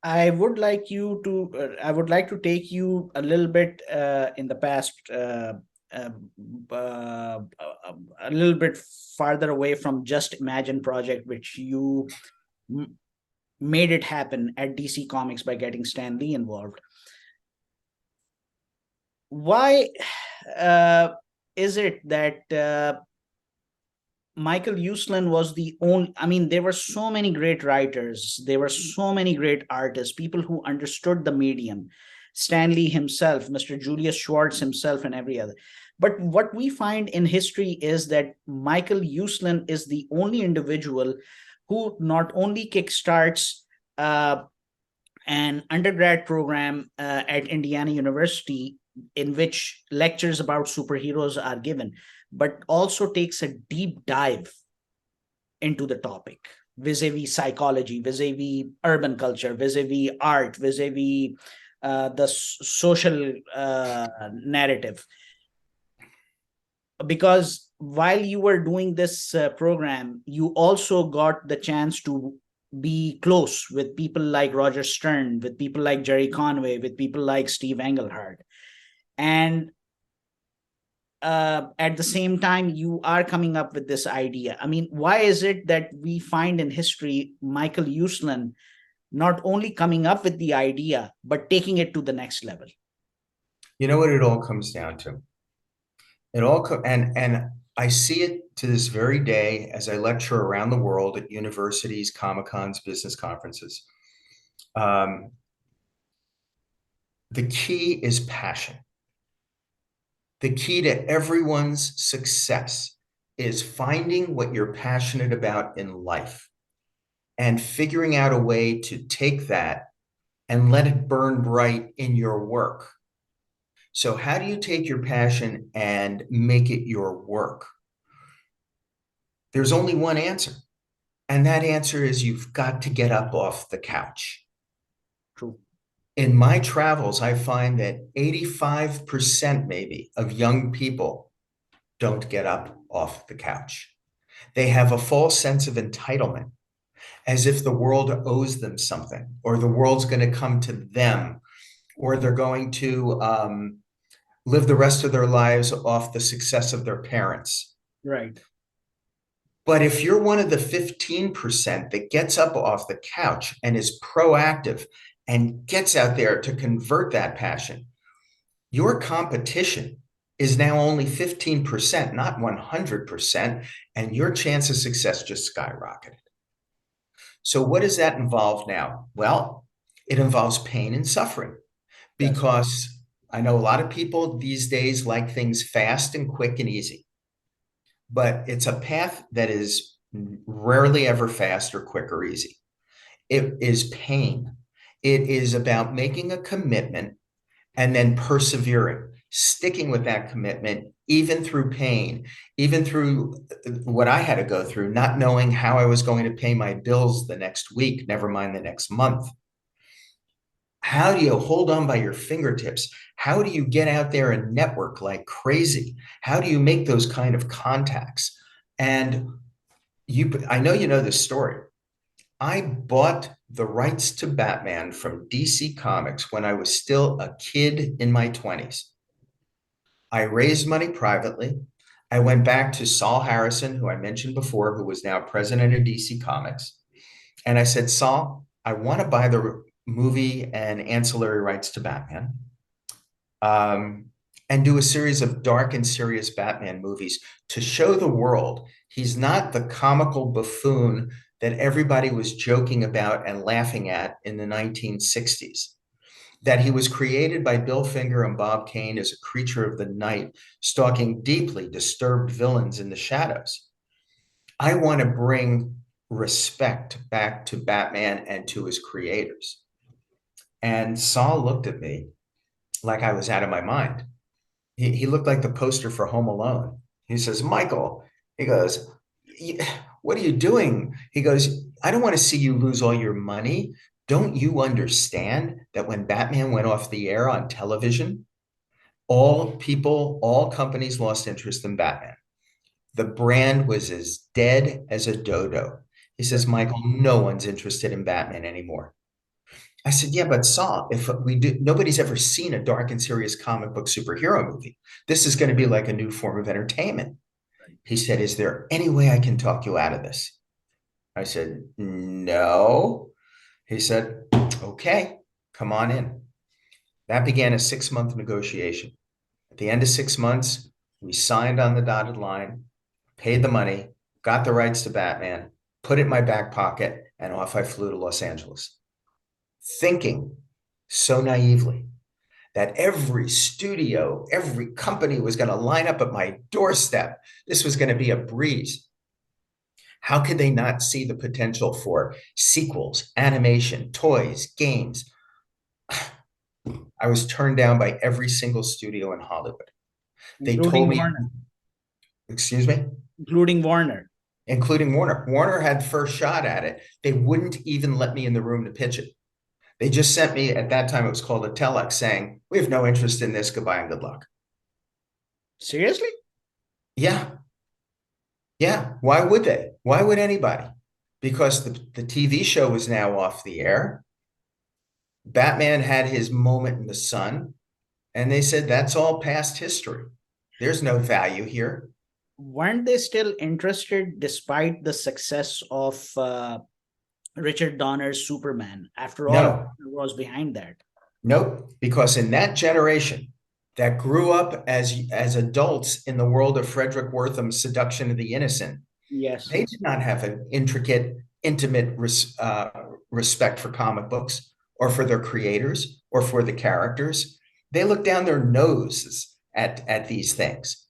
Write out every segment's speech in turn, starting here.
I would like to take you a little bit in the past, uh, uh, a little bit farther away from Just Imagine project, which you m- made it happen at DC Comics by getting Stan Lee involved. Why uh, is it that Michael Uslan was the only, I mean, there were so many great writers, there were so many great artists, people who understood the medium, Stanley himself, Mr. Julius Schwartz himself, and every other. But what we find in history is that Michael Uslan is the only individual who not only kickstarts uh, an undergrad program at Indiana University in which lectures about superheroes are given, but also takes a deep dive into the topic vis-a-vis psychology, vis-a-vis urban culture, vis-a-vis art, vis-a-vis the social narrative. Because while you were doing this program, you also got the chance to be close with people like Roger Stern, with people like Jerry Conway, with people like Steve Englehart. And at the same time, you are coming up with this idea. I mean, why is it that we find in history Michael Uslan not only coming up with the idea, but taking it to the next level? You know what it all comes down to? And I see it to this very day as I lecture around the world at universities, Comic Cons, business conferences. Um, the key is passion. The key to everyone's success is finding what you're passionate about in life and figuring out a way to take that and let it burn bright in your work. So, how do you take your passion and make it your work? There's only one answer. And that answer is you've got to get up off the couch. True. In my travels, I find that 85% maybe of young people don't get up off the couch. They have a false sense of entitlement, as if the world owes them something, or the world's going to come to them, or they're going to live the rest of their lives off the success of their parents. Right. But if you're one of the 15% that gets up off the couch and is proactive and gets out there to convert that passion, your competition is now only 15%, not 100%, and your chance of success just skyrocketed. So, what does that involve now? Well, it involves pain and suffering That's right. because I know a lot of people these days like things fast and quick and easy, but it's a path that is rarely ever fast or quick or easy. It is pain. It is about making a commitment and then persevering, sticking with that commitment, even through pain, even through what I had to go through, not knowing how I was going to pay my bills the next week, never mind the next month. How do you hold on by your fingertips? How do you get out there and network like crazy? How do you make those kind of contacts? And I know you know this story. I bought the rights to Batman from DC Comics when I was still a kid in my 20s. I raised money privately. I went back to Saul Harrison, who I mentioned before, who was now president of DC Comics. And I said, Saul, I want to buy the movie and ancillary rights to Batman, um, and do a series of dark and serious Batman movies to show the world he's not the comical buffoon that everybody was joking about and laughing at in the 1960s. That he was created by Bill Finger and Bob Kane as a creature of the night, stalking deeply disturbed villains in the shadows. I want to bring respect back to Batman and to his creators. And Saul looked at me like I was out of my mind. He looked like the poster for Home Alone. He says, Michael, he goes, what are you doing? He goes, I don't want to see you lose all your money. Don't you understand that when Batman went off the air on television, all people, all companies lost interest in Batman. The brand was as dead as a dodo. He says, Right. Michael, no one's interested in Batman anymore. I said, yeah, but Saul, if we do, nobody's ever seen a dark and serious comic book superhero movie. This is going to be like a new form of entertainment. He said, is there any way I can talk you out of this? I said, no. He said, okay, come on in. That began a 6-month negotiation. At the end of 6 months, we signed on the dotted line, paid the money, got the rights to Batman, put it in my back pocket, and off I flew to Los Angeles, thinking so naively that every studio, every company was going to line up at my doorstep. This was going to be a breeze. How could they not see the potential for sequels, animation, toys, games? I was turned down by every single studio in Hollywood. They told including me, Warner, excuse me, including Warner. including Warner. Warner had first shot at it. They wouldn't even let me in the room to pitch it. They just sent me, at that time, it was called a telex, saying, we have no interest in this. Goodbye and good luck. Seriously? Yeah. Yeah. Why would they? Why would anybody? Because the TV show was now off the air. Batman had his moment in the sun, and they said, that's all past history. There's no value here. Weren't they still interested despite the success of Richard Donner's Superman? After all, No, Warner was behind that. nope. Because in that generation that grew up as adults in the world of Frederick Wortham's Seduction of the Innocent, Yes. they did not have an intricate, intimate respect for comic books or for their creators or for the characters. They looked down their noses at these things,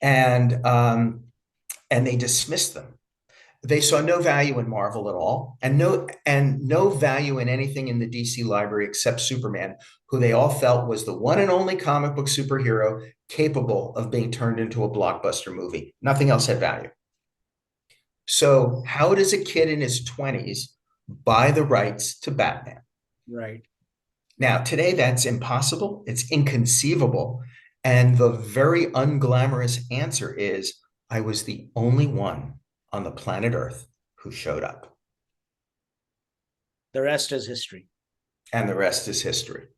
and they dismissed them. They saw no value in Marvel at all, and no value in anything in the DC library except Superman, who they all felt was the one and only comic book superhero capable of being turned into a blockbuster movie. Nothing else had value. So how does a kid in his 20s buy the rights to Batman? Right. Now, today that's impossible. It's inconceivable. And the very unglamorous answer is, I was the only one on the planet Earth who showed up. The rest is history. And the rest is history.